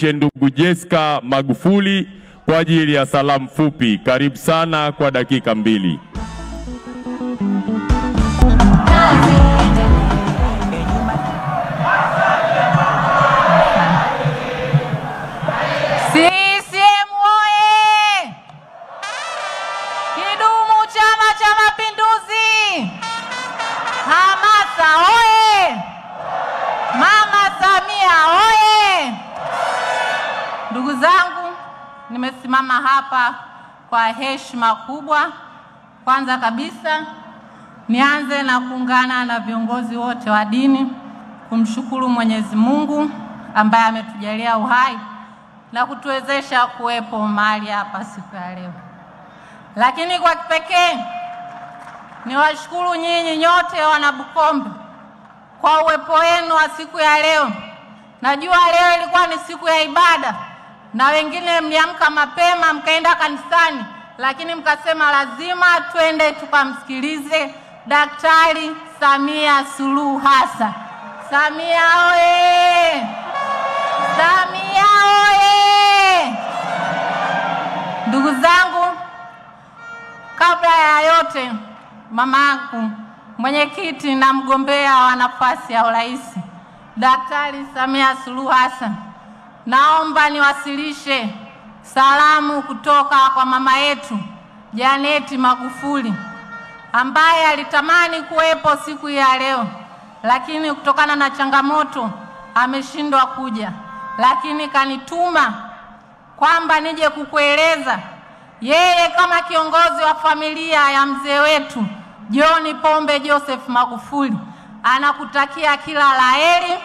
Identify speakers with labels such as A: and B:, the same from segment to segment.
A: Ndugu Jessica Magufuli kwa ajili ya salamu fupi. Karibu sana kwa dakika 2.
B: CCM oye! Kidumu Chama cha Mapinduzi! Hamasa oye! Mama Samia oye! Ndugu zangu, nimesimama hapa kwa heshima kubwa. Kwanza kabisa nianze na kuungana na viongozi wote wa dini kumshukuru Mwenyezi Mungu ambaye ametujalia uhai na kutuwezesha kuwepo mahali hapa siku ya leo. Lakini kwa kipekee niwashukuru nyinyi nyote wana Bukombe kwa uwepo wenu wa siku ya leo. Najua leo ilikuwa ni siku ya ibada na wengine mliamka mapema mkaenda kanisani, lakini mkasema lazima twende tukamsikilize Daktari Samia Suluhu Hassan. Samia oye! Samia oye! Ndugu zangu, kabla ya yote, mamangu mwenyekiti na mgombea wa nafasi ya urais Daktari Samia Suluhu Hassan, naomba niwasilishe salamu kutoka kwa mama yetu Janet Magufuli ambaye alitamani kuwepo siku ya leo, lakini kutokana na changamoto ameshindwa kuja, lakini kanituma kwamba nije kukueleza yeye kama kiongozi wa familia ya mzee wetu John Pombe Joseph Magufuli anakutakia kila laheri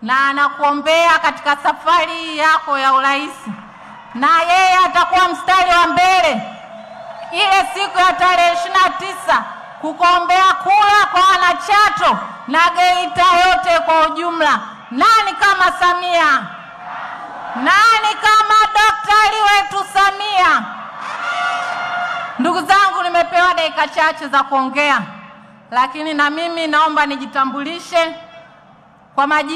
B: na anakuombea katika safari yako ya urais, na yeye atakuwa mstari wa mbele ile siku ya tarehe 29 kukuombea kura kwa wanachato na Geita yote kwa ujumla. Nani kama Samia? Nani kama daktari wetu Samia? Ndugu zangu, nimepewa dakika chache za kuongea, lakini na mimi naomba nijitambulishe kwa majina.